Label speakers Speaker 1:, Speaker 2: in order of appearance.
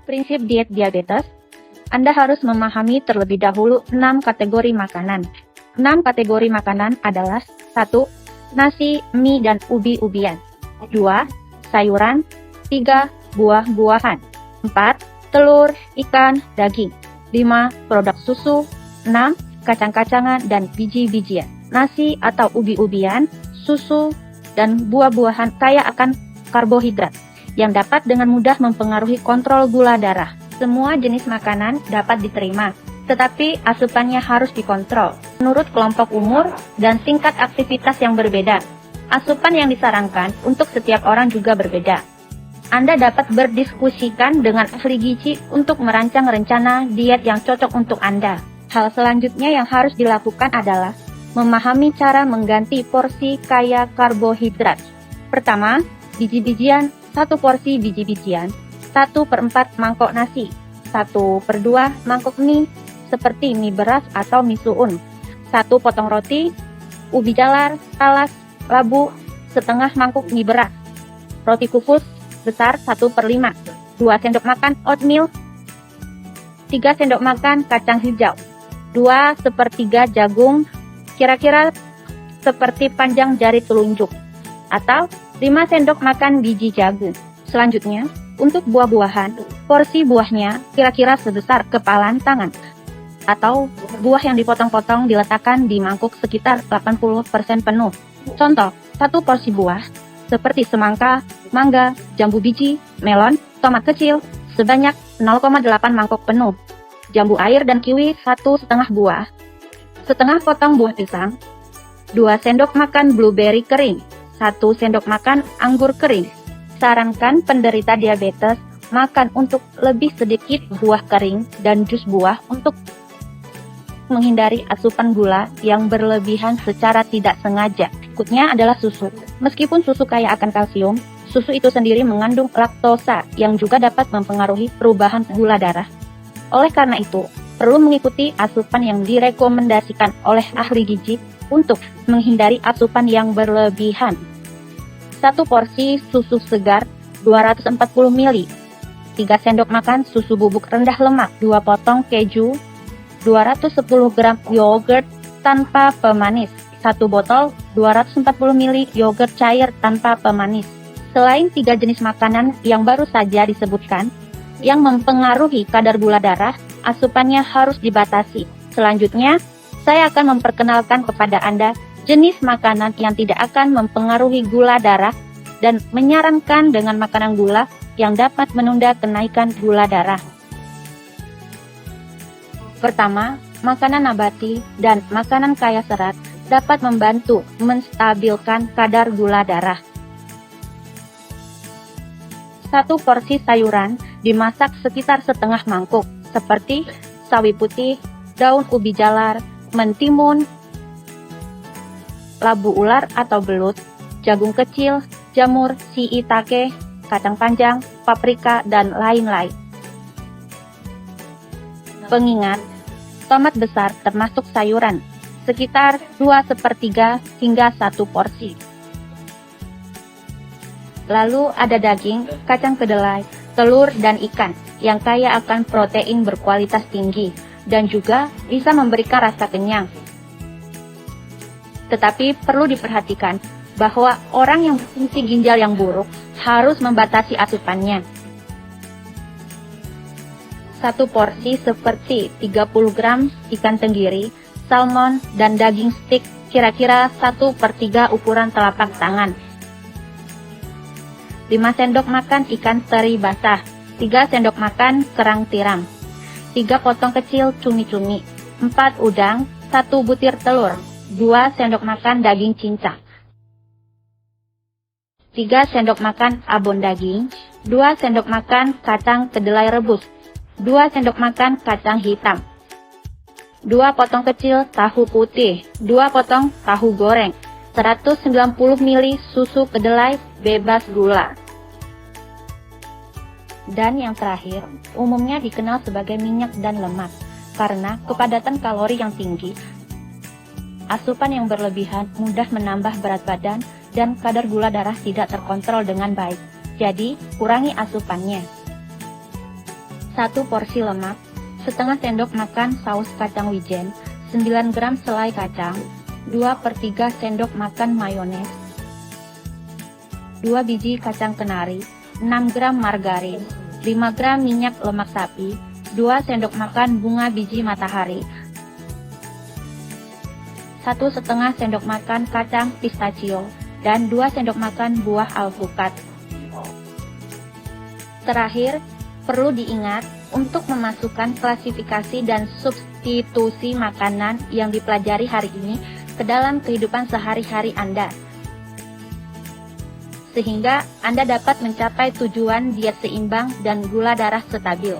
Speaker 1: Prinsip diet diabetes, Anda harus memahami terlebih dahulu 6 kategori makanan. 6 kategori makanan adalah 1. Nasi, mie, dan ubi-ubian. 2. Sayuran. 3. Buah-buahan. 4. Telur, ikan, daging. 5. Produk susu. 6. Kacang-kacangan dan biji-bijian. Nasi atau ubi-ubian, susu, dan buah-buahan kaya akan karbohidrat yang dapat dengan mudah mempengaruhi kontrol gula darah. Semua jenis makanan dapat diterima, tetapi asupannya harus dikontrol menurut kelompok umur dan tingkat aktivitas yang berbeda. Asupan yang disarankan untuk setiap orang juga berbeda. Anda dapat berdiskusikan dengan ahli gizi untuk merancang rencana diet yang cocok untuk Anda. Hal selanjutnya yang harus dilakukan adalah memahami cara mengganti porsi kaya karbohidrat. Pertama, biji-bijian, 1 porsi biji-bijian, 1/4 mangkok nasi, 1/2 mangkok mie, seperti mie beras atau mie suun, 1 potong roti, ubi jalar, talas, labu, setengah mangkuk mie beras, roti kukus besar 1/5, 2 sendok makan oatmeal, 3 sendok makan kacang hijau, 2/3 jagung, kira-kira seperti panjang jari telunjuk, atau 5 sendok makan biji jagung. Selanjutnya, untuk buah-buahan, porsi buahnya kira-kira sebesar kepalan tangan, atau buah yang dipotong-potong diletakkan di mangkuk sekitar 80% penuh. Contoh, 1 porsi buah, seperti semangka, mangga, jambu biji, melon, tomat kecil, sebanyak 0,8 mangkok penuh. Jambu air dan kiwi 1,5 buah. Setengah potong buah pisang, 2 sendok makan blueberry kering, 1 sendok makan anggur kering. Sarankan penderita diabetes makan untuk lebih sedikit buah kering dan jus buah untuk menghindari asupan gula yang berlebihan secara tidak sengaja. Berikutnya adalah susu. Meskipun susu kaya akan kalsium, susu itu sendiri mengandung laktosa yang juga dapat mempengaruhi perubahan gula darah. Oleh karena itu, perlu mengikuti asupan yang direkomendasikan oleh ahli gizi untuk menghindari asupan yang berlebihan. 1 porsi susu segar 240 ml, 3 sendok makan susu bubuk rendah lemak, 2 potong keju, 210 gram yogurt tanpa pemanis, 1 botol 240 ml yogurt cair tanpa pemanis. Selain 3 jenis makanan yang baru saja disebutkan, yang mempengaruhi kadar gula darah, asupannya harus dibatasi. Selanjutnya, saya akan memperkenalkan kepada Anda jenis makanan yang tidak akan mempengaruhi gula darah dan menyarankan dengan makanan gula yang dapat menunda kenaikan gula darah. Pertama, makanan nabati dan makanan kaya serat dapat membantu menstabilkan kadar gula darah. 1 porsi sayuran dimasak sekitar setengah mangkuk, seperti sawi putih, daun ubi jalar, mentimun, labu ular atau belut, jagung kecil, jamur, shiitake, kacang panjang, paprika, dan lain-lain. Pengingat, tomat besar termasuk sayuran, sekitar 2/3 hingga 1 porsi. Lalu ada daging, kacang kedelai, telur, dan ikan yang kaya akan protein berkualitas tinggi dan juga bisa memberikan rasa kenyang. Tetapi perlu diperhatikan bahwa orang yang berfungsi ginjal yang buruk harus membatasi asupannya. 1 porsi seperti 30 gram ikan tenggiri, salmon, dan daging stik kira-kira 1/3 ukuran telapak tangan. 5 sendok makan ikan teri basah, 3 sendok makan kerang tiram, 3 potong kecil cumi-cumi, 4 udang, 1 butir telur, 2 sendok makan daging cincang, 3 sendok makan abon daging, 2 sendok makan kacang kedelai rebus, 2 sendok makan kacang hitam, 2 potong kecil tahu putih, 2 potong tahu goreng, 190 ml susu kedelai bebas gula. Dan yang terakhir, umumnya dikenal sebagai minyak dan lemak karena kepadatan kalori yang tinggi. Asupan yang berlebihan mudah menambah berat badan dan kadar gula darah tidak terkontrol dengan baik. Jadi, kurangi asupannya. 1 porsi lemak, setengah sendok makan saus kacang wijen, 9 gram selai kacang, 2/3 sendok makan mayones, 2 biji kacang kenari, 6 gram margarin, 5 gram minyak lemak sapi, 2 sendok makan bunga biji matahari, 1,5 sendok makan kacang pistachio, dan 2 sendok makan buah alpukat. Terakhir, perlu diingat untuk memasukkan klasifikasi dan substitusi makanan yang dipelajari hari ini ke dalam kehidupan sehari-hari Anda, sehingga Anda dapat mencapai tujuan diet seimbang dan gula darah stabil.